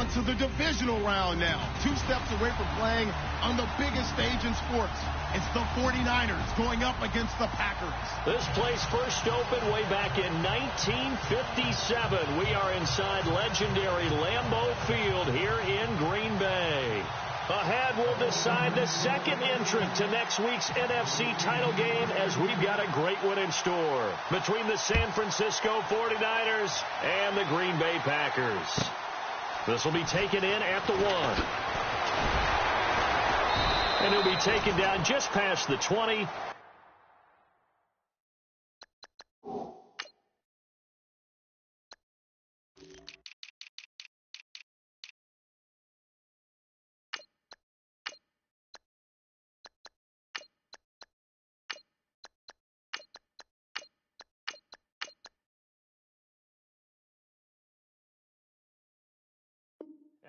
on to the divisional round now. 2 steps away from playing on the biggest stage in sports. It's the 49ers going up against the Packers. This place first opened way back in 1957. We are inside legendary Lambeau Field here in Green Bay. Ahead, we'll decide the second entrant to next week's NFC title game as we've got a great one in store between the San Francisco 49ers and the Green Bay Packers. This will be taken in at the 1. And he'll be taken down just past the 20.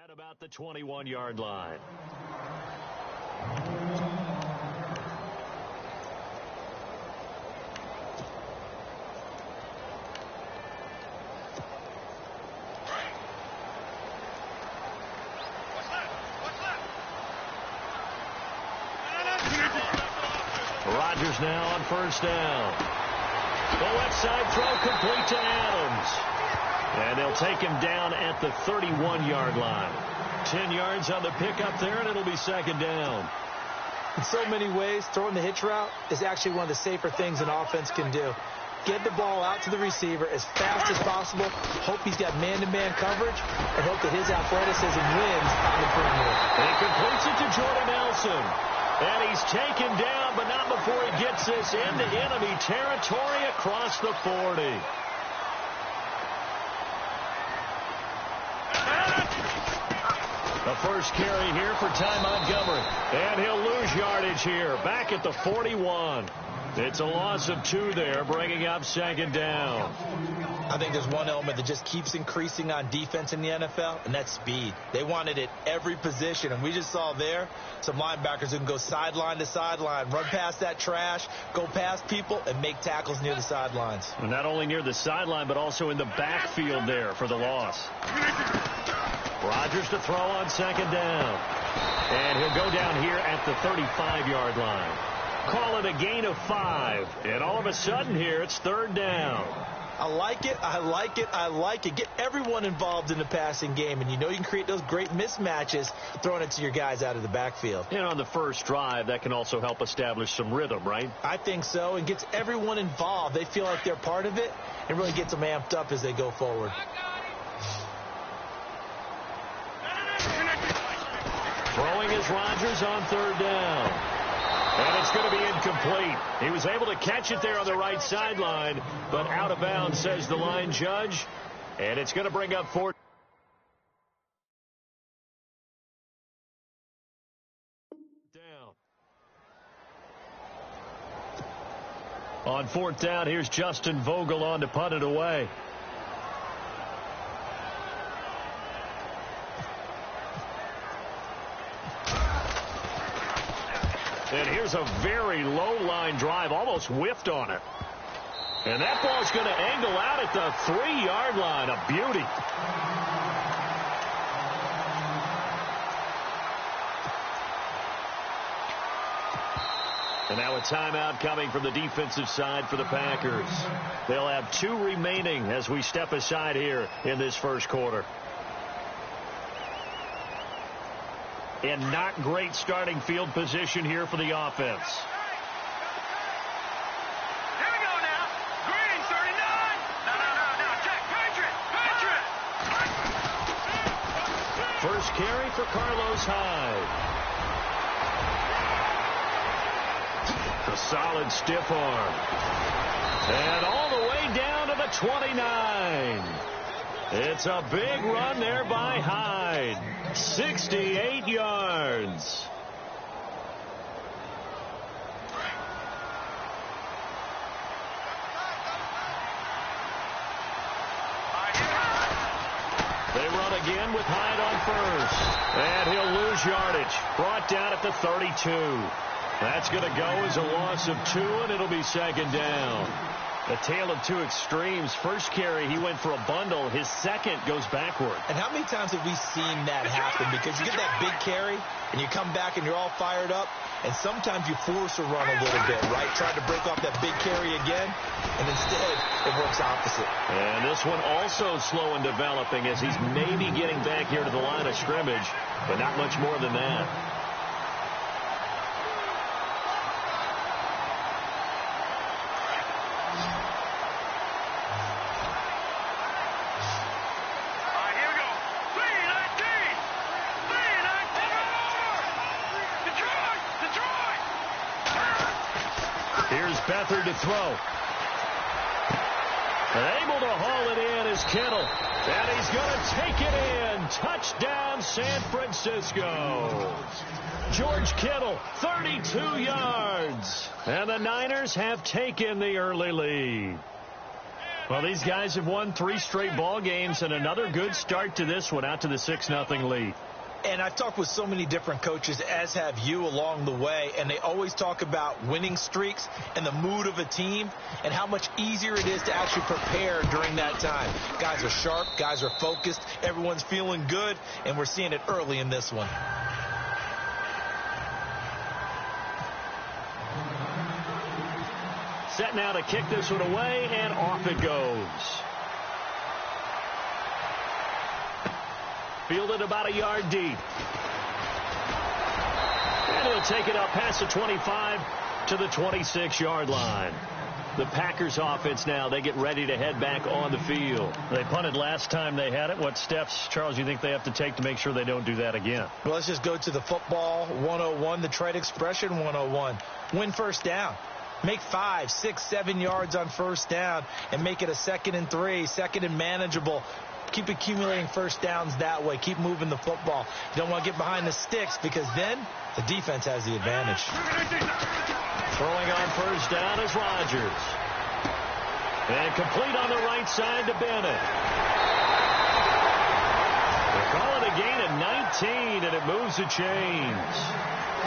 At about the 21-yard line. Rodgers now on first down. The left side throw complete to Adams. And they'll take him down at the 31-yard line. 10 yards on the pickup there, and it'll be second down. In so many ways, throwing the hitch route is actually one of the safer things an offense can do. Get the ball out to the receiver as fast as possible, hope he's got man-to-man coverage, and hope that his athleticism wins on the perimeter. He completes it to Jordan Nelson. And he's taken down, but not before he gets this into enemy territory across the 40. The first carry here for Ty Montgomery. And he'll lose yardage here, back at the 41. It's a loss of 2 there, bringing up second down. I think there's one element that just keeps increasing on defense in the NFL, and that's speed. They want it at every position, and we just saw there some linebackers who can go sideline to sideline, run past that trash, go past people, and make tackles near the sidelines. And not only near the sideline, but also in the backfield there for the loss. Rodgers to throw on second down. And he'll go down here at the 35-yard line. Call it a gain of 5. And all of a sudden here, it's third down. I like it. I like it. I like it. Get everyone involved in the passing game. And you know you can create those great mismatches throwing it to your guys out of the backfield. And on the first drive, that can also help establish some rhythm, right? I think so. And gets everyone involved. They feel like they're part of it and really gets them amped up as they go forward. Throwing is Rodgers on third down. And it's going to be incomplete. He was able to catch it there on the right sideline, but out of bounds, says the line judge. And it's going to bring up 4th down. On 4th down, here's Justin Vogel on to punt it away. And here's a very low line drive, almost whiffed on it. And that ball's going to angle out at the 3-yard line. A beauty. And now a timeout coming from the defensive side for the Packers. They'll have 2 remaining as we step aside here in this first quarter. And not great starting field position here for the offense. Here we go now. Green, 39. No. Check. Patriot. First carry for Carlos Hyde. A solid stiff arm. And all the way down to the 29. It's a big run there by Hyde. 68 yards. They run again with Hyde on first. And he'll lose yardage. Brought down at the 32. That's going to go as a loss of 2, and it'll be second down. A tale of two extremes. First carry, he went for a bundle. His second goes backward. And how many times have we seen that happen? Because you get that big carry, and you come back and you're all fired up, and sometimes you force a run a little bit, right? Trying to break off that big carry again, and instead it works opposite. And this one also slow and developing as he's maybe getting back here to the line of scrimmage, but not much more than that. Here's Beathard to throw. And able to haul it in is Kittle. And he's going to take it in. Touchdown, San Francisco. George Kittle, 32 yards. And the Niners have taken the early lead. Well, these guys have won 3 straight ball games and another good start to this one out to the 6-0 lead. And I've talked with so many different coaches, as have you, along the way, and they always talk about winning streaks and the mood of a team and how much easier it is to actually prepare during that time. Guys are sharp, guys are focused, everyone's feeling good, and we're seeing it early in this one. Set now to kick this one away, and off it goes. Fielded about a yard deep. And he'll take it up past the 25 to the 26-yard line. The Packers offense now, they get ready to head back on the field. They punted last time they had it. What steps, Charles, you think they have to take to make sure they don't do that again? Well, let's just go to the football 101, the trade expression 101. Win first down. Make 5, 6, 7 yards on first down and make it a 2nd and 3, 2nd and manageable. Keep accumulating first downs that way. Keep moving the football. You don't want to get behind the sticks because then the defense has the advantage. Throwing on first down is Rodgers. And complete on the right side to Bennett. They're calling a gain of 19, and it moves the chains.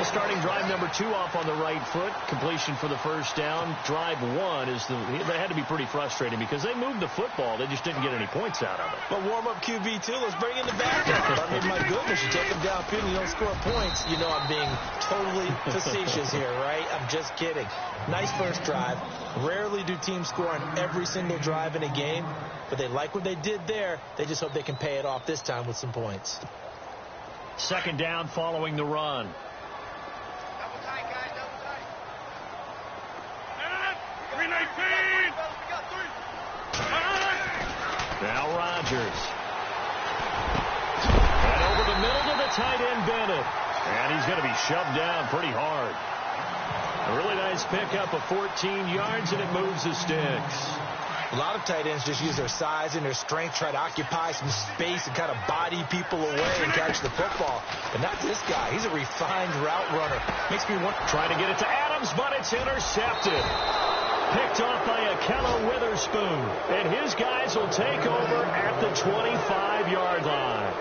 Starting drive number 2 off on the right foot. Completion for the first down. Drive 1 is they had to be pretty frustrating because they moved the football. They just didn't get any points out of it. But warm-up QB, too. Let's bring in the backup. I mean, my goodness, you take them downfield and you don't score points. You know I'm being totally facetious here, right? I'm just kidding. Nice first drive. Rarely do teams score on every single drive in a game, but they like what they did there. They just hope they can pay it off this time with some points. Second down following the run. Now Rodgers. And over the middle to the tight end, Bennett. And he's going to be shoved down pretty hard. A really nice pickup of 14 yards, and it moves the sticks. A lot of tight ends just use their size and their strength, try to occupy some space and kind of body people away and catch the football. But not this guy. He's a refined route runner. Makes me want... Trying to get it to Adams, but it's intercepted. Picked off by Ahkello Witherspoon. And his guys will take over at the 25-yard line.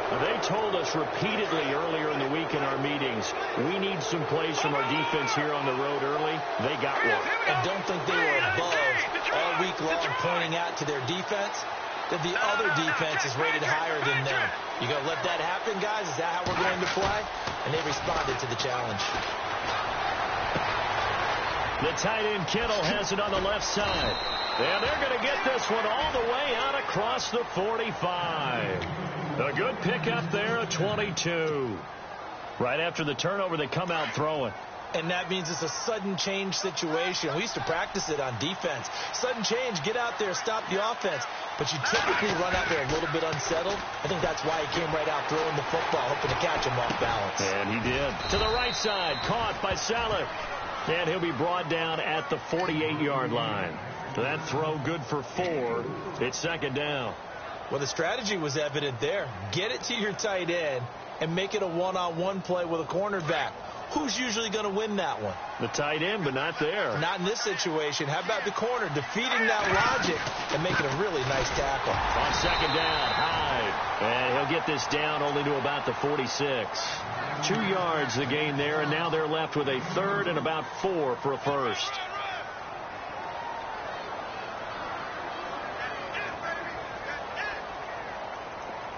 Now, they told us repeatedly earlier in the week in our meetings, we need some plays from our defense here on the road early. They got one. And don't think they were above all week long pointing out to their defense that the other defense is rated higher than them. You going to let that happen, guys? Is that how we're going to play? And they responded to the challenge. The tight end Kittle has it on the left side. And they're going to get this one all the way out across the 45. A good pickup there at 22. Right after the turnover, they come out throwing. And that means it's a sudden change situation. We used to practice it on defense. Sudden change, get out there, stop the offense. But you typically run out there a little bit unsettled. I think that's why he came right out throwing the football, hoping to catch him off balance. And he did. To the right side, caught by Saleh. And he'll be brought down at the 48-yard line. That throw good for 4. It's second down. Well, the strategy was evident there. Get it to your tight end and make it a one-on-one play with a cornerback. Who's usually going to win that one? The tight end, but not there. Not in this situation. How about the corner defeating that logic and making a really nice tackle? On second down, Hyde. And he'll get this down only to about the 46. 2 yards the gain there, and now they're left with a third and about 4 for a first.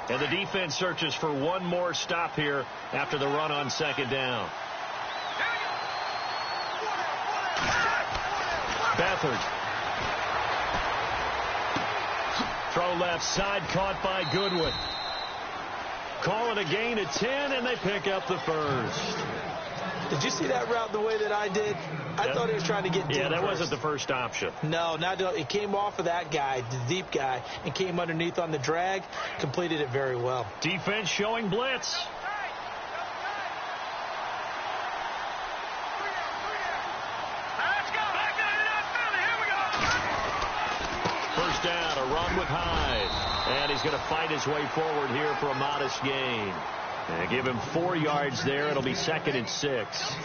And the defense searches for one more stop here after the run on second down. Beathard. Throw left side, caught by Goodwin. Call it a gain of 10, and they pick up the first. Did you see that route the way that I did? I thought he was trying to get deep. Yeah, that wasn't the first option. No, it came off of that guy, the deep guy, and came underneath on the drag. Completed it very well. Defense showing blitz. First down, a run with Hyde. And he's going to fight his way forward here for a modest gain. And give him 4 yards there. It'll be 2nd and 6.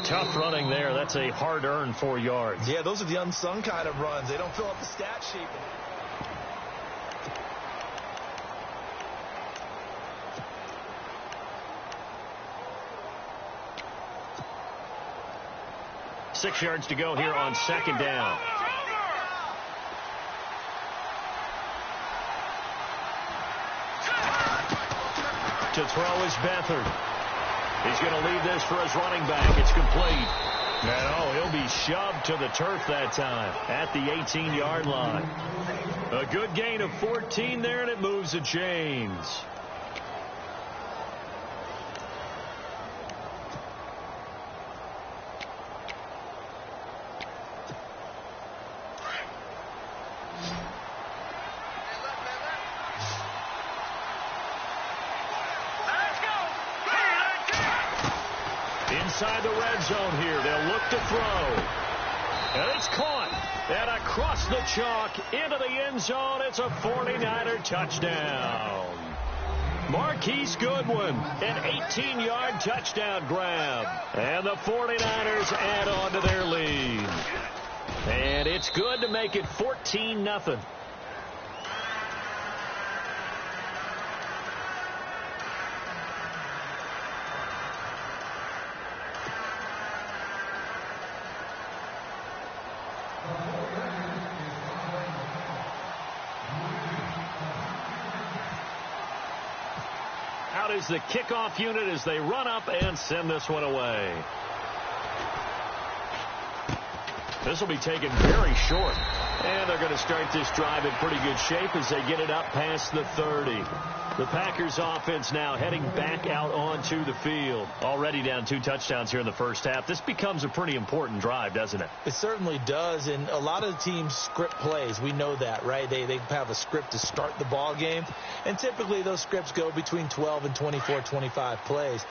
Tough running there. That's a hard-earned 4 yards. Yeah, those are the unsung kind of runs. They don't fill up the stat sheet. Six yards to go here on second down. To throw is Beathard. He's going to leave this for his running back. It's complete. And he'll be shoved to the turf that time at the 18-yard line. A good gain of 14 there, and it moves the chains. Inside the red zone here. They'll look to throw. And it's caught. And across the chalk into the end zone. It's a 49er touchdown. Marquise Goodwin, an 18-yard touchdown grab. And the 49ers add on to their lead. And it's good to make it 14-0. Out is the kickoff unit as they run up and send this one away. This will be taken very short. And they're going to start this drive in pretty good shape as they get it up past the 30. The Packers offense now heading back out onto the field. Already down 2 touchdowns here in the first half. This becomes a pretty important drive, doesn't it? It certainly does. And a lot of teams script plays. We know that, right? They have a script to start the ball game. And typically those scripts go between 12 and 24, 25 plays.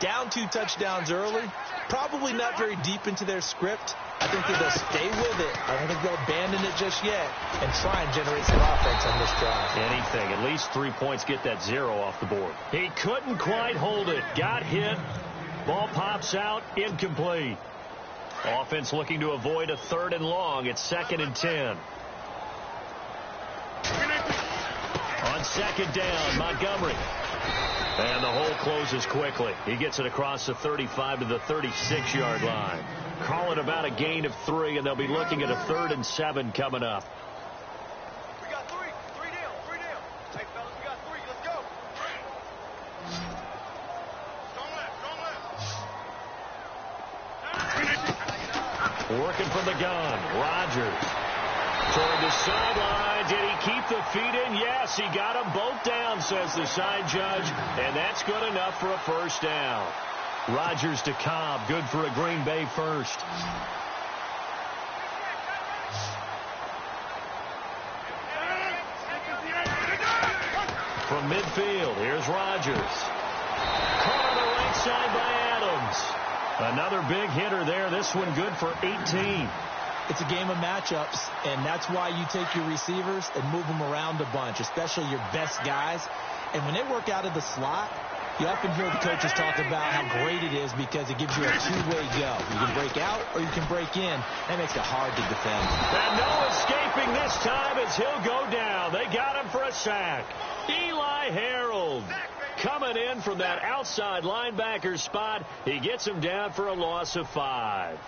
Down 2 touchdowns early. Probably not very deep into their script. I think that they'll stay with it. I don't think they'll abandon it just yet and try and generate some offense on this drive. Anything. At least 3 points. Get that 0 off the board. He couldn't quite hold it. Got hit. Ball pops out. Incomplete. Offense looking to avoid a 3rd and long. It's 2nd and 10. On second down, Montgomery. And the hole closes quickly. He gets it across the 35 to the 36-yard line. Call it about a gain of 3, and they'll be looking at a 3rd and 7 coming up. We got 3. 3 down. 3 down. Hey, fellas, we got 3. Let's go. Strong left. Working from the gun. Rodgers. Toward the sideline. Did he keep the feet in? Yes, he got them both down, says the side judge. And that's good enough for a first down. Rodgers to Cobb. Good for a Green Bay first. From midfield, here's Rodgers. Caught on the right side by Adams. Another big hitter there. This one good for 18. It's a game of matchups, and that's why you take your receivers and move them around a bunch, especially your best guys. And when they work out of the slot, you often hear the coaches talk about how great it is because it gives you a two-way go. You can break out or you can break in. That makes it hard to defend. And no escaping this time as he'll go down. They got him for a sack. Eli Harold coming in from that outside linebacker spot. He gets him down for a loss of 5.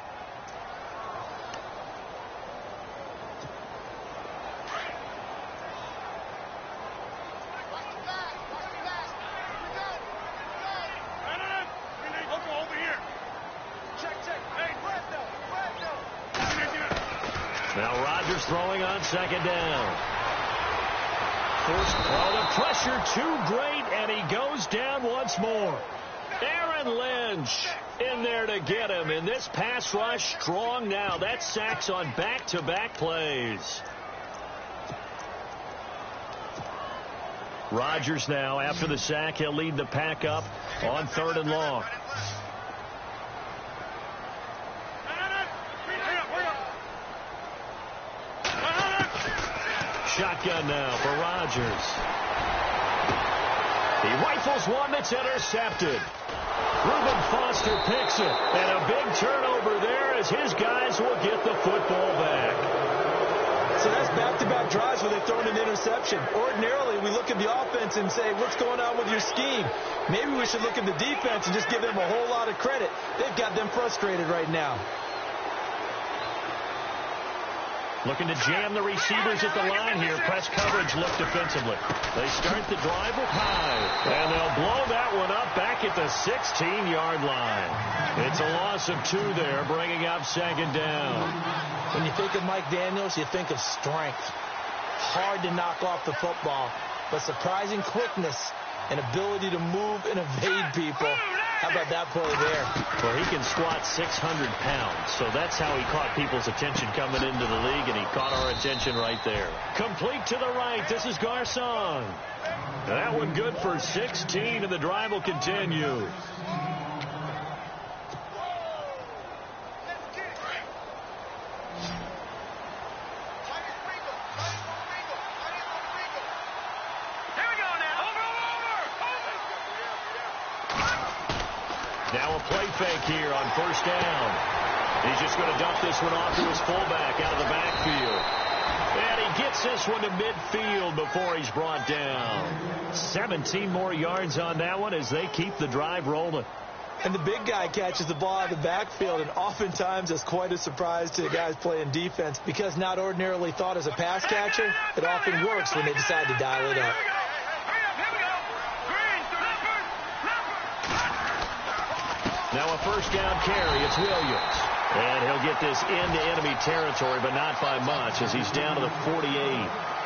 Rodgers throwing on second down. First, the pressure too great, and he goes down once more. Aaron Lynch in there to get him, and this pass rush strong now. That's sacks on back-to-back plays. Rodgers now, after the sack, he'll lead the pack up on 3rd and long. Shotgun now for Rodgers. He rifles one that's intercepted. Reuben Foster picks it. And a big turnover there as his guys will get the football back. So that's back-to-back drives where they've thrown an interception. Ordinarily, we look at the offense and say, what's going on with your scheme? Maybe we should look at the defense and just give them a whole lot of credit. They've got them frustrated right now. Looking to jam the receivers at the line here. Press coverage look defensively. They start the drive with Hyde. And they'll blow that one up back at the 16-yard line. It's a loss of 2 there, bringing up 2nd down. When you think of Mike Daniels, you think of strength. Hard to knock off the football, but surprising quickness and ability to move and evade people. How about that play there? Well, he can squat 600 pounds, so that's how he caught people's attention coming into the league, and he caught our attention right there. Complete to the right. This is Garcon. That one good for 16, and the drive will continue. Now a play fake here on 1st down. He's just going to dump this one off to his fullback out of the backfield. And he gets this one to midfield before he's brought down. 17 more yards on that one as they keep the drive rolling. And the big guy catches the ball out of the backfield, and oftentimes it's quite a surprise to the guys playing defense because not ordinarily thought as a pass catcher, it often works when they decide to dial it up. Now a 1st down carry. It's Williams. And he'll get this into enemy territory, but not by much as he's down to the 48.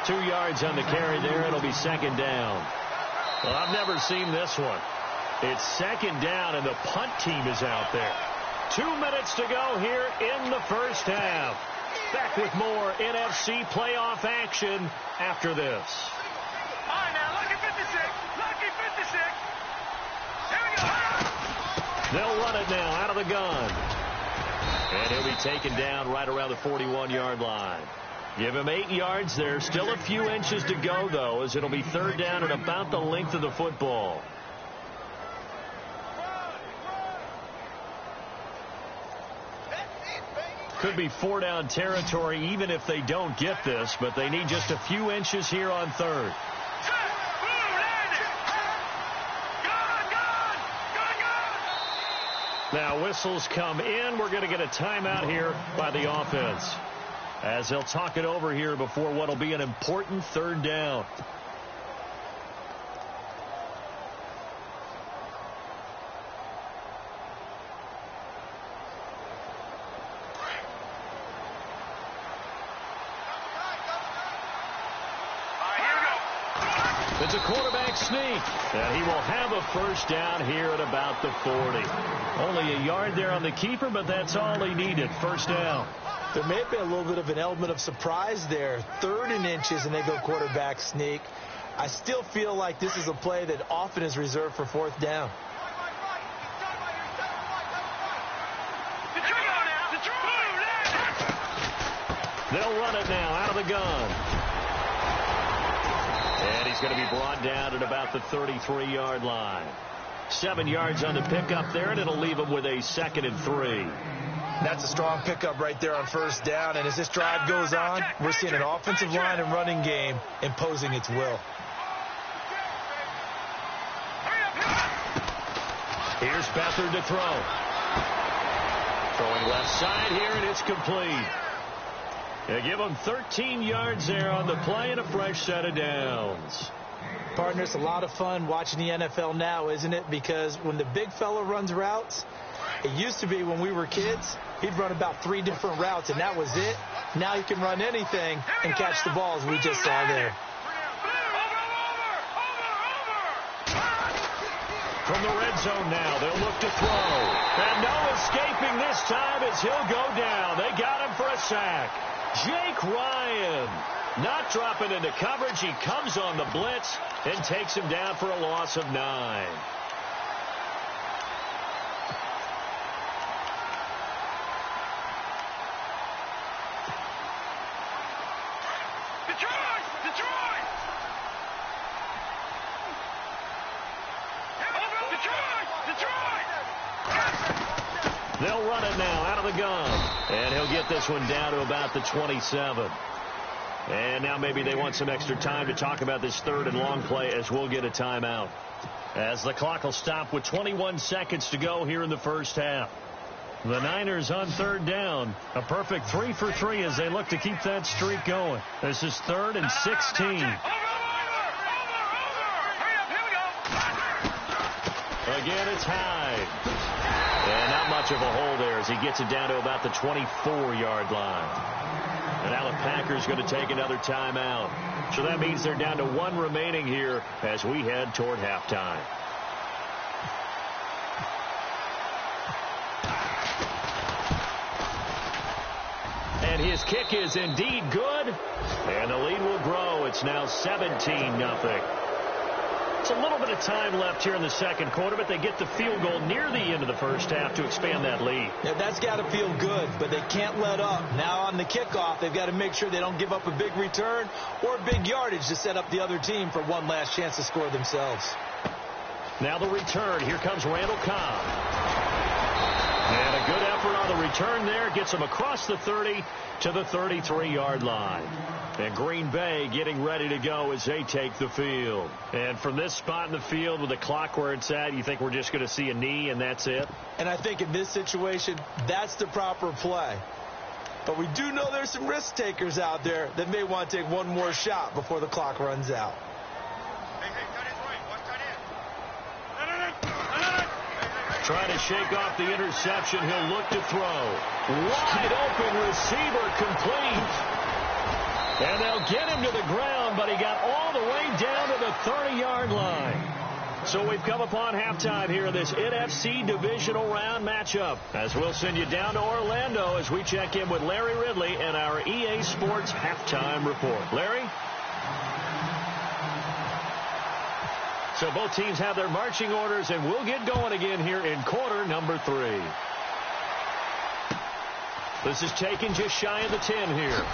2 yards on the carry there. It'll be 2nd down. Well, I've never seen this one. It's 2nd down, and the punt team is out there. 2 minutes to go here in the 1st half. Back with more NFC playoff action after this. All right, now, lucky 56. Lucky 56. Here we go. They'll run it now out of the gun. And he'll be taken down right around the 41-yard line. Give him 8 yards there. Still a few inches to go, though, as it'll be 3rd down and about the length of the football. Could be 4-down territory even if they don't get this, but they need just a few inches here on 3rd. Now whistles come in. We're going to get a timeout here by the offense as they'll talk it over here before what will be an important 3rd down. It's a quarterback sneak, and he will have a 1st down here at about the 40. Only a yard there on the keeper, but that's all he needed. 1st down. There may have been a little bit of an element of surprise there. 3rd and inches, and they go quarterback sneak. I still feel like this is a play that often is reserved for 4th down. They'll run it now out of the gun. And he's going to be brought down at about the 33-yard line. 7 yards on the pickup there, and it'll leave him with a 2nd and 3. That's a strong pickup right there on 1st down. And as this drive goes on, we're seeing an offensive line and running game imposing its will. Here's Beathard to throw. Throwing left side here, and it's complete. They give him 13 yards there on the play and a fresh set of downs. Partner, it's a lot of fun watching the NFL now, isn't it? Because when the big fella runs routes, it used to be when we were kids, he'd run about 3 different routes, and that was it. Now he can run anything and catch the ball, as we just saw there. From the red zone now, they'll look to throw. And no escaping this time as he'll go down. They got him for a sack. Jake Ryan not dropping into coverage. He comes on the blitz and takes him down for a loss of 9. They'll run it now out of the gun. And he'll get this one down to about the 27. And now maybe they want some extra time to talk about this third and long play as we'll get a timeout. As the clock will stop with 21 seconds to go here in the first half. The Niners on third down. A perfect 3 for 3 as they look to keep that streak going. This is 3rd and 16. Again, it's Hyde. And not much of a hole there as he gets it down to about the 24-yard line. And now the Packers going to take another timeout. So that means they're down to 1 remaining here as we head toward halftime. And his kick is indeed good. And the lead will grow. It's now 17-0. It's a little bit of time left here in the second quarter, but they get the field goal near the end of the first half to expand that lead. Yeah, that's got to feel good, but they can't let up. Now on the kickoff, they've got to make sure they don't give up a big return or big yardage to set up the other team for one last chance to score themselves. Now the return. Here comes Randall Cobb. And a good effort on the return there. Gets him across the 30 to the 33-yard line. And Green Bay getting ready to go as they take the field. And from this spot in the field with the clock where it's at, you think we're just going to see a knee and that's it? And I think in this situation, that's the proper play. But we do know there's some risk takers out there that may want to take one more shot before the clock runs out. Trying to shake off the interception. He'll look to throw. Wide open receiver complete. And they'll get him to the ground, but he got all the way down to the 30-yard line. So we've come upon halftime here in this NFC divisional round matchup. As we'll send you down to Orlando as we check in with Larry Ridley and our EA Sports halftime report. Larry? So both teams have their marching orders, and we'll get going again here in quarter number 3. This is taken just shy of the 10 here.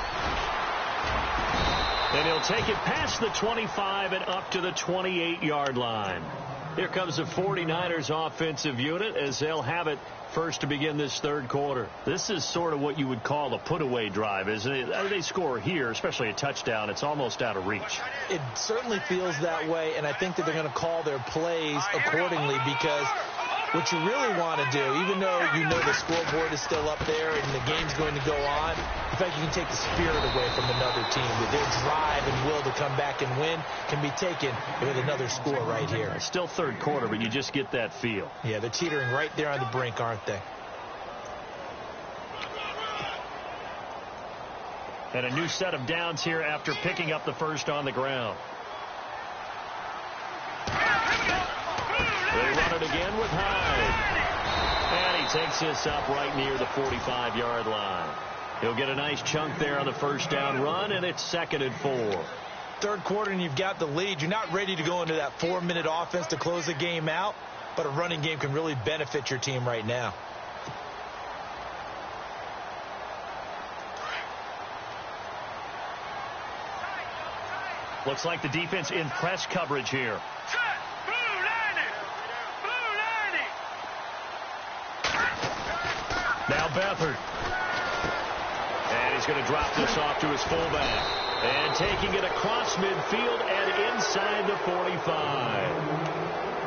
And he'll take it past the 25 and up to the 28-yard line. Here comes the 49ers offensive unit as they'll have it first to begin this third quarter. This is sort of what you would call a put-away drive, isn't it? They score here, especially a touchdown. It's almost out of reach. It certainly feels that way, and I think that they're going to call their plays accordingly because what you really want to do, even though you know the scoreboard is still up there and the game's going to go on, in fact, you can take the spirit away from another team. With their drive and will to come back and win can be taken with another score right here. It's still third quarter, but you just get that feel. Yeah, they're teetering right there on the brink, aren't they? And a new set of downs here after picking up the first on the ground. They run it again with Hyde. And he takes this up right near the 45-yard line. He'll get a nice chunk there on the first down run, and it's 2nd and 4. Third quarter, and you've got the lead. You're not ready to go into that 4-minute offense to close the game out, but a running game can really benefit your team right now. Looks like the defense in press coverage here. Now Beathard. And he's going to drop this off to his fullback. And taking it across midfield and inside the 45.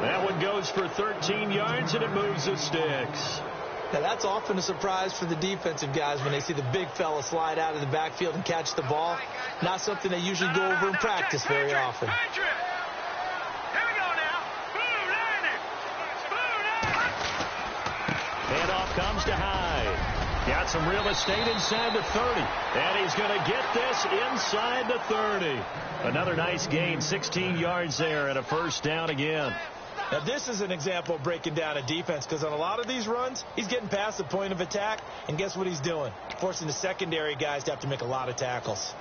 That one goes for 13 yards, and it moves the sticks. Now, that's often a surprise for the defensive guys when they see the big fella slide out of the backfield and catch the ball. Not something they usually go over in practice very often. And off comes to Hyde. Got some real estate inside the 30. And he's going to get this inside the 30. Another nice gain, 16 yards there, and a first down again. Now, this is an example of breaking down a defense, because on a lot of these runs, he's getting past the point of attack, and guess what he's doing? Forcing the secondary guys to have to make a lot of tackles.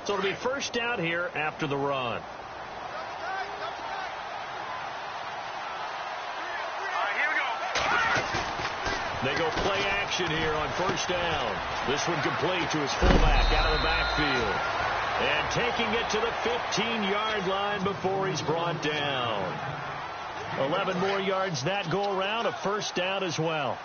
So it'll be first down here after the run. They go play action here on first down. This one complete to his fullback out of the backfield. And taking it to the 15-yard line before he's brought down. 11 more yards that go around, a first down as well.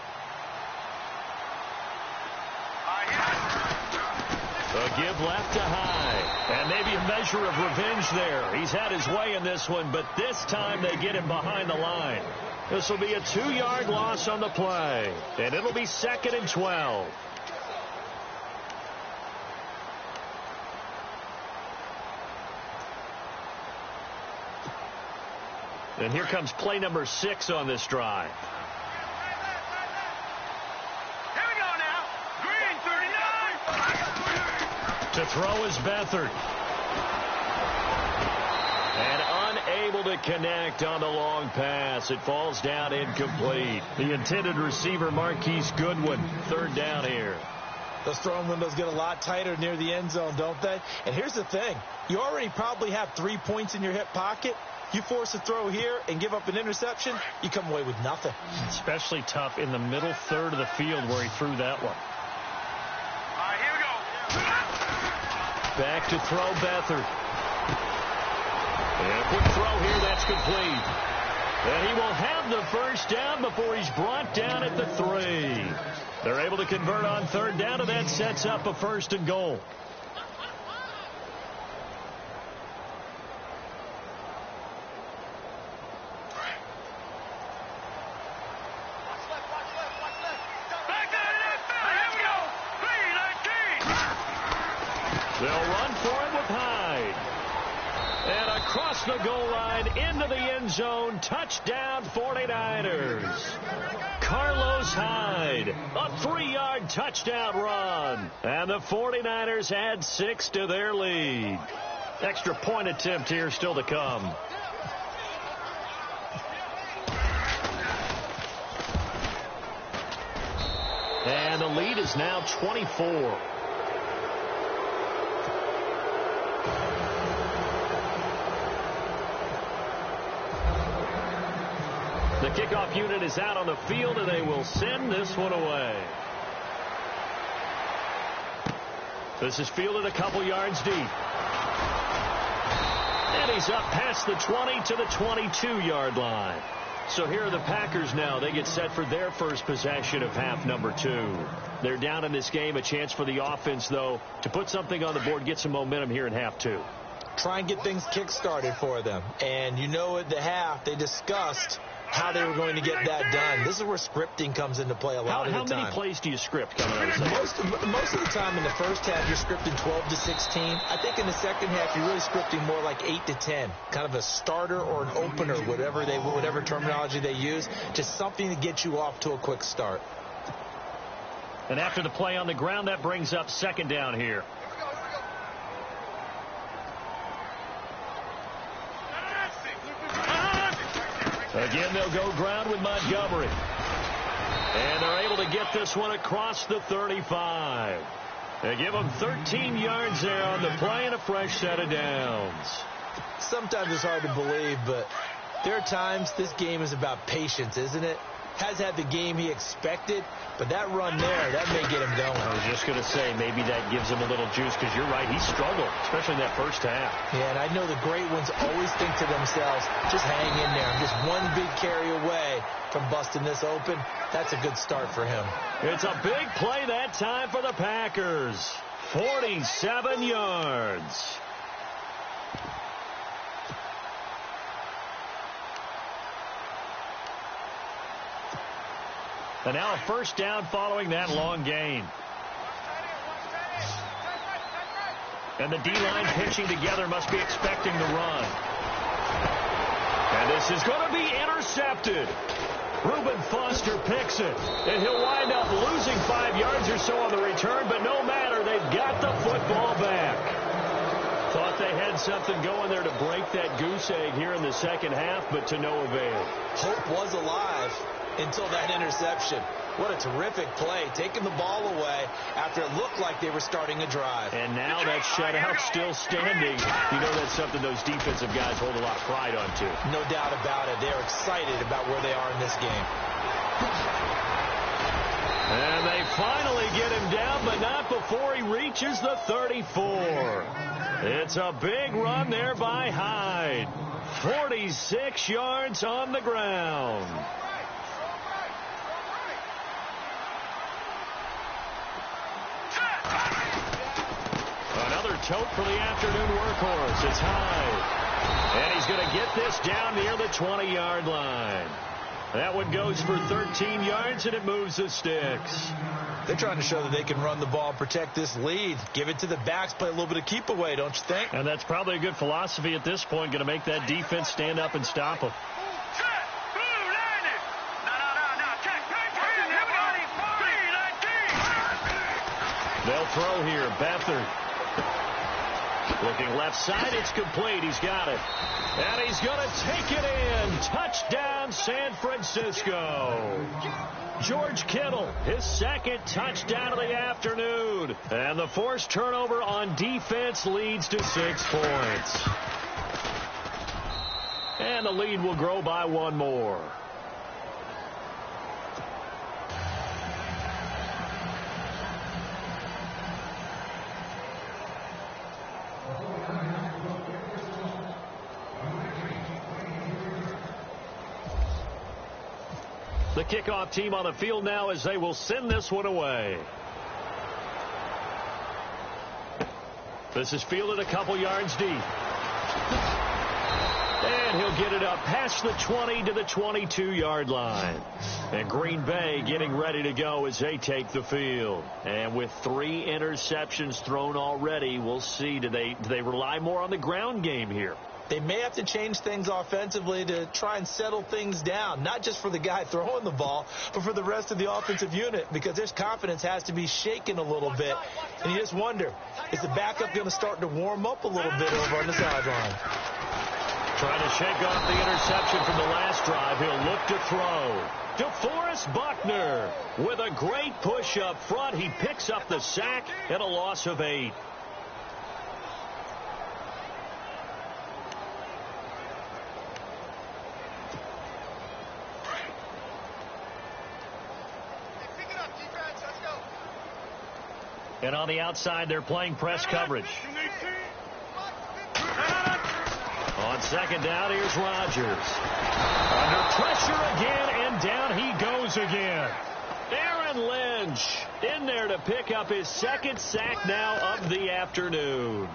A give left to Hyde. And maybe a measure of revenge there. He's had his way in this one, but this time they get him behind the line. This will be a 2-yard loss on the play. And it'll be 2nd and 12. And here comes play number 6 on this drive. Here we go now. Green 39. To throw is Beathard. And unable to connect on the long pass. It falls down incomplete. The intended receiver, Marquise Goodwin. 3rd down here. Those throwing windows get a lot tighter near the end zone, don't they? And here's the thing. You already probably have 3 points in your hip pocket. You force a throw here and give up an interception, you come away with nothing. Especially tough in the middle third of the field where he threw that one. All right, here we go. Back to throw Beathard. And a quick throw here, that's complete. And he will have the first down before he's brought down at the 3. They're able to convert on 3rd down, and that sets up a 1st and goal. They'll run for it with Hyde. And across the goal line into the end zone. Touchdown 49ers. Carlos Hyde. A 3-yard touchdown run. And the 49ers add 6 to their lead. Extra point attempt here still to come. And the lead is now 24. The kickoff unit is out on the field, and they will send this one away. This is fielded a couple yards deep. And he's up past the 20 to the 22-yard line. So here are the Packers now. They get set for their first possession of half number 2. They're down in this game. A chance for the offense, though, to put something on the board, get some momentum here in half 2. Try and get things kick-started for them. And you know at the half, they discussed how they were going to get that done. This is where scripting comes into play a lot of the time. How many plays do you script coming out of the second? Most of the time in the first half, you're scripting 12 to 16. I think in the second half, you're really scripting more like 8 to 10. Kind of a starter or an opener, whatever terminology they use. Just something to get you off to a quick start. And after the play on the ground, that brings up 2nd down here. Again, they'll go ground with Montgomery. And they're able to get this one across the 35. They give them 13 yards there on the play and a fresh set of downs. Sometimes it's hard to believe, but there are times this game is about patience, isn't it? Has had the game he expected, but that run there, that may get him going. I was just going to say, maybe that gives him a little juice, because you're right, he struggled, especially in that first half. Yeah, and I know the great ones always think to themselves, just hang in there. I'm just one big carry away from busting this open. That's a good start for him. It's a big play that time for the Packers. 47 yards. And now a first down following that long gain. And the D-line pitching together must be expecting the run. And this is going to be intercepted. Reuben Foster picks it, and he'll wind up losing 5 yards or so on the return, but no matter, they've got the football back. Thought they had something going there to break that goose egg here in the second half, but to no avail. Hope was alive until that interception. What a terrific play, taking the ball away after it looked like they were starting a drive. And now that shutout still standing. You know that's something those defensive guys hold a lot of pride on, too. No doubt about it. They're excited about where they are in this game. And they finally get him down, but not before he reaches the 34. It's a big run there by Hyde. 46 yards on the ground. Another tote for the afternoon workhorse. It's Hyde. And he's going to get this down near the 20-yard line. That one goes for 13 yards, and it moves the sticks. They're trying to show that they can run the ball and protect this lead. Give it to the backs, play a little bit of keep away, don't you think? And that's probably a good philosophy at this point, going to make that defense stand up and stop them. They'll throw here. Beathard. Looking left side, it's complete. He's got it. And he's going to take it in. Touchdown, San Francisco. George Kittle, his second touchdown of the afternoon. And the forced turnover on defense leads to 6 points. And the lead will grow by 1 more. The kickoff team on the field now as they will send this one away. This is fielded a couple yards deep. And he'll get it up past the 20 to the 22-yard line. And Green Bay getting ready to go as they take the field. And with 3 interceptions thrown already, we'll see. Do they rely more on the ground game here? They may have to change things offensively to try and settle things down, not just for the guy throwing the ball, but for the rest of the offensive unit, because their confidence has to be shaken a little bit. And you just wonder, is the backup going to start to warm up a little bit over on the sideline? Trying to shake off the interception from the last drive. He'll look to throw. DeForest Buckner with a great push up front. He picks up the sack and a loss of 8. And on the outside, they're playing press coverage. On second down, here's Rodgers. Under pressure again, and down he goes again. Aaron Lynch in there to pick up his second sack now of the afternoon.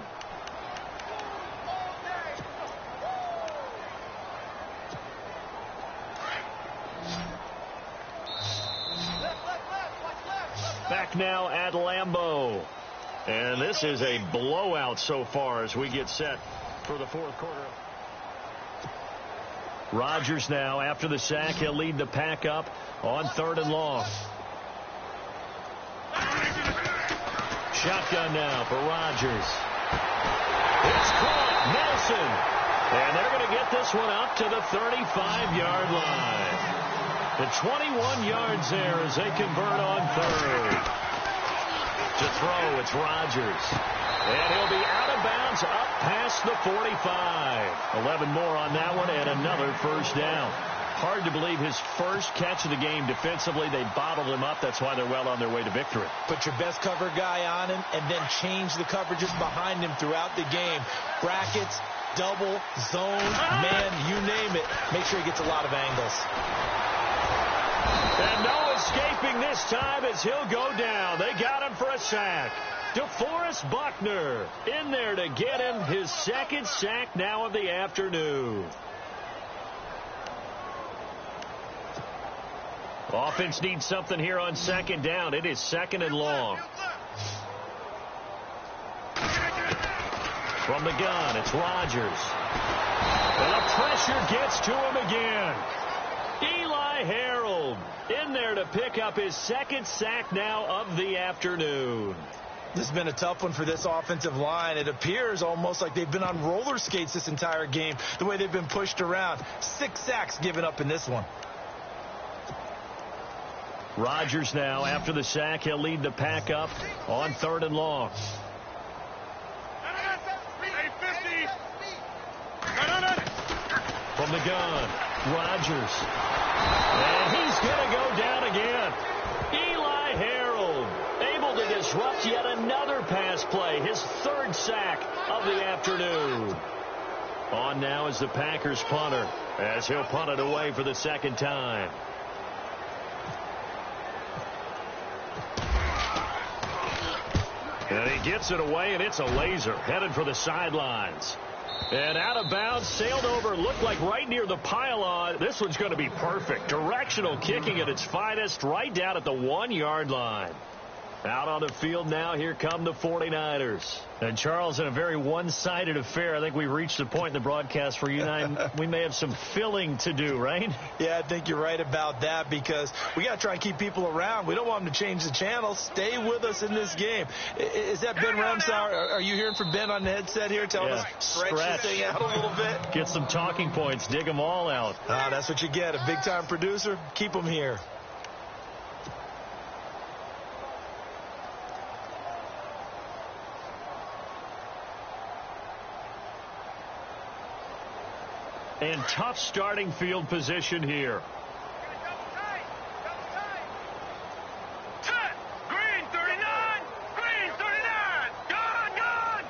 Back now at Lambeau. And this is a blowout so far as we get set for the fourth quarter. Rodgers now after the sack. He'll lead the pack up on 3rd and long. Shotgun now for Rodgers. It's caught. Nelson. And they're going to get this one up to the 35-yard line. The 21 yards there as they convert on 3rd. To throw, it's Rodgers. And he'll be out of bounds up past the 45. 11 more on that one and another first down. Hard to believe his first catch of the game defensively. They bottled him up. That's why they're well on their way to victory. Put your best cover guy on him and then change the coverages behind him throughout the game. Brackets, double, zone, man, you name it. Make sure he gets a lot of angles. And no escaping this time as he'll go down. They got him for a sack. DeForest Buckner in there to get him his second sack now of the afternoon. Offense needs something here on second down. It is 2nd and long. From the gun, it's Rodgers. And the pressure gets to him again. Eli Harold in there to pick up his second sack now of the afternoon. This has been a tough one for this offensive line. It appears almost like they've been on roller skates this entire game, the way they've been pushed around. 6 sacks given up in this one. Rodgers now, after the sack, he'll lead the pack up on 3rd and long. From the gun, Rodgers. And he's going to go down again. Eli Harold able to disrupt yet another pass play, his 3rd sack of the afternoon. On now is the Packers punter, as he'll punt it away for the 2nd time. And he gets it away, and it's a laser headed for the sidelines. And out of bounds, sailed over, looked like right near the pylon. This one's going to be perfect. Directional kicking at its finest, right down at the 1-yard line. Out on the field now, here come the 49ers. And Charles, in a very one-sided affair, I think we've reached a point in the broadcast where you and I, we may have some filling to do, right? Yeah, I think you're right about that, because we got to try and keep people around. We don't want them to change the channel. Stay with us in this game. Is that Ben Ramsauer? Are you hearing from Ben on the headset here telling us stretch this thing out a little bit? Get some talking points. Dig them all out. That's what you get. A big-time producer. Keep them here. And tough starting field position here. Green 39! Green 39! Gone!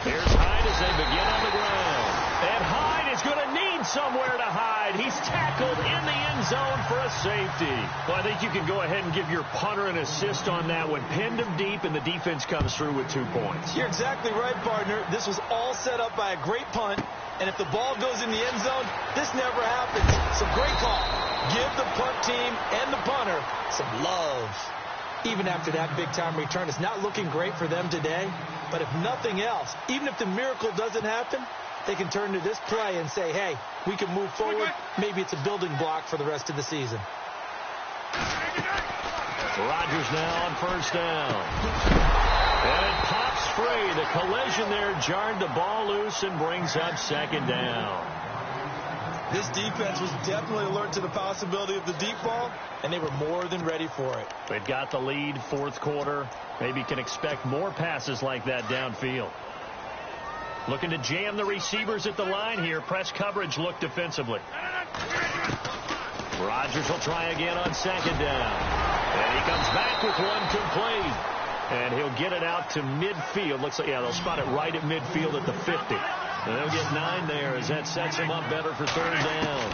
Here's Hyde as they begin on the ground. And Hyde is going to need somewhere to hide. He's tackled in the end zone for a safety. Well, I think you can go ahead and give your punter an assist on that one. Pinned him deep, and the defense comes through with 2 points. You're exactly right, partner. This was all set up by a great punt, and if the ball goes in the end zone, this never happens. So great call. Give the punt team and the punter some love. Even after that big-time return, it's not looking great for them today, but if nothing else, even if the miracle doesn't happen, they can turn to this play and say, hey, we can move forward. Maybe it's a building block for the rest of the season. Rodgers now on 1st down. And it pops free. The collision there jarred the ball loose and brings up 2nd down. This defense was definitely alert to the possibility of the deep ball, and they were more than ready for it. They've got the lead, 4th quarter. Maybe can expect more passes like that downfield. Looking to jam the receivers at the line here. Press coverage look defensively. Rodgers will try again on 2nd down. And he comes back with one complete. And he'll get it out to midfield. Looks like, they'll spot it right at midfield at the 50. And they'll get 9 there as that sets him up better for 3rd down.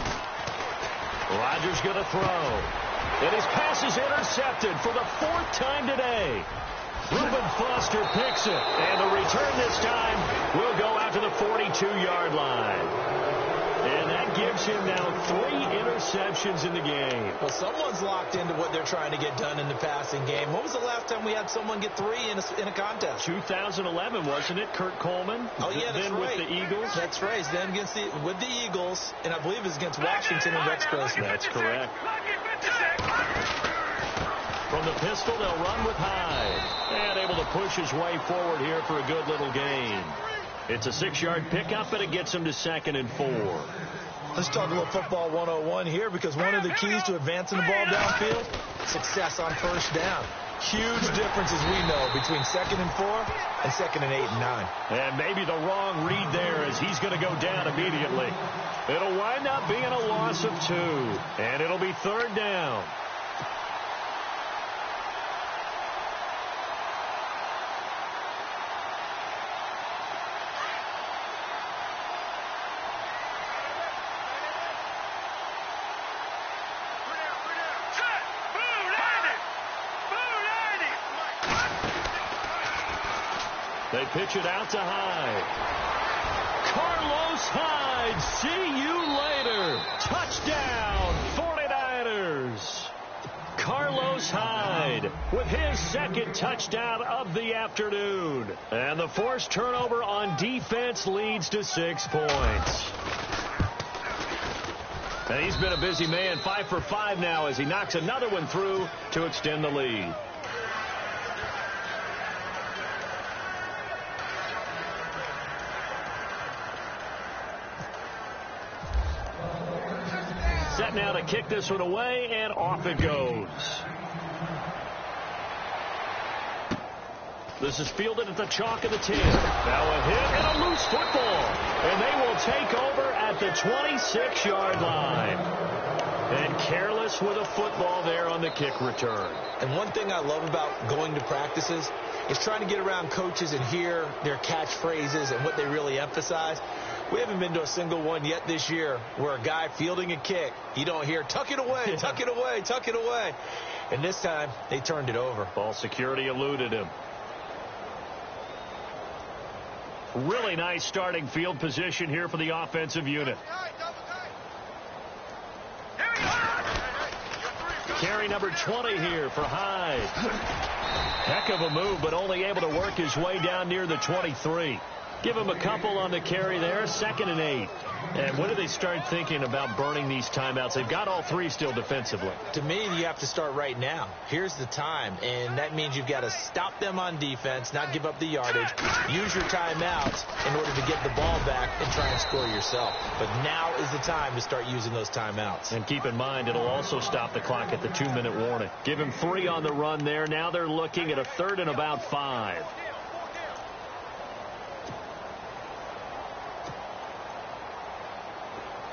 Rodgers going to throw. And his pass is intercepted for the 4th time today. Reuben Foster picks it, and the return this time will go out to the 42-yard line. And that gives him now 3 interceptions in the game. Well, someone's locked into what they're trying to get done in the passing game. When was the last time we had someone get 3 in a contest? 2011, wasn't it? Kurt Coleman? Oh, yeah, that's then right. With the Eagles? That's right. Then with the Eagles, and I believe it was against Washington and Rex Grossman. That's correct. From the pistol, they'll run with Hyde. And able to push his way forward here for a good little gain. It's a 6-yard pickup, and it gets him to 2nd and 4. Let's talk about football 101 here, because one of the keys to advancing the ball downfield, success on 1st down. Huge difference, as we know, between 2nd and 4 and 2nd and 8 and 9. And maybe the wrong read there, as he's going to go down immediately. It'll wind up being a loss of 2. And it'll be 3rd down. They pitch it out to Hyde. Carlos Hyde, see you later. Touchdown, 49ers. Carlos Hyde with his 2nd touchdown of the afternoon. And the forced turnover on defense leads to 6 points. And he's been a busy man, 5 for 5 now as he knocks another one through to extend the lead. Set now to kick this one away, and off it goes. This is fielded at the chalk of the 10. Now a hit and a loose football. And they will take over at the 26-yard line. And careless with a football there on the kick return. And one thing I love about going to practices is trying to get around coaches and hear their catchphrases and what they really emphasize. We haven't been to a single one yet this year where a guy fielding a kick, you don't hear, tuck it away, tuck it away, tuck it away. And this time, they turned it over. Ball security eluded him. Really nice starting field position here for the offensive unit. Carry number 20 here for Hyde. Heck of a move, but only able to work his way down near the 23. Give him a couple on the carry there, 2nd and 8. And when do they start thinking about burning these timeouts? They've got all 3 still defensively. To me, you have to start right now. Here's the time, and that means you've got to stop them on defense, not give up the yardage, use your timeouts in order to get the ball back and try and score yourself. But now is the time to start using those timeouts. And keep in mind, it'll also stop the clock at the 2-minute warning. Give him 3 on the run there. Now they're looking at a 3rd and about 5.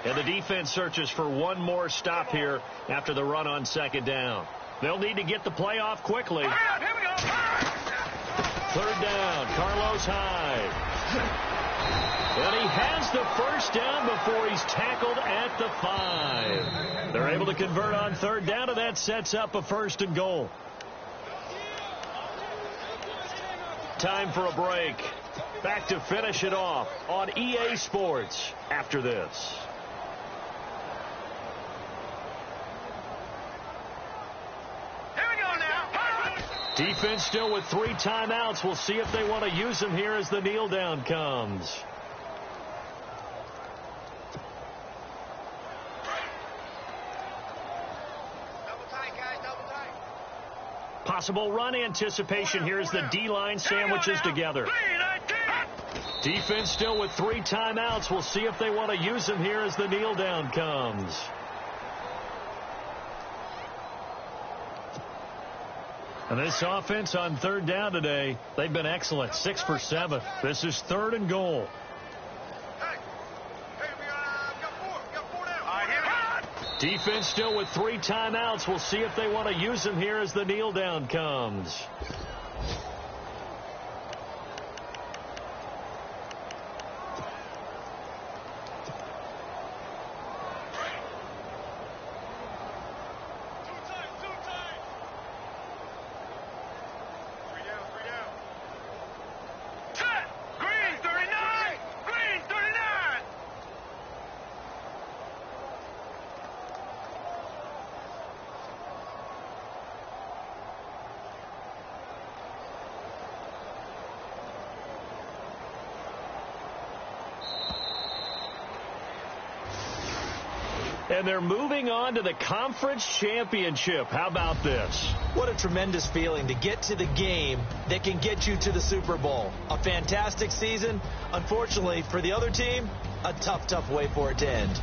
And the defense searches for one more stop here after the run on 2nd down. They'll need to get the play off quickly. 3rd down, Carlos Hyde. And he has the 1st down before he's tackled at the 5. They're able to convert on 3rd down, and that sets up a 1st and goal. Time for a break. Back to finish it off on EA Sports after this. Defense still with 3 timeouts. We'll see if they want to use them here as the kneel down comes. Double tight, guys, double tight. Possible run anticipation here as the D-line sandwiches together. Defense still with 3 timeouts. We'll see if they want to use them here as the kneel down comes. And this offense on 3rd down today, they've been excellent. 6 for 7. This is 3rd and goal. Hey, we got 4 down. All right, here we go. Defense still with 3 timeouts. We'll see if they want to use them here as the kneel down comes. And they're moving on to the conference championship. How about this? What a tremendous feeling to get to the game that can get you to the Super Bowl. A fantastic season. Unfortunately, for the other team, a tough way for it to end.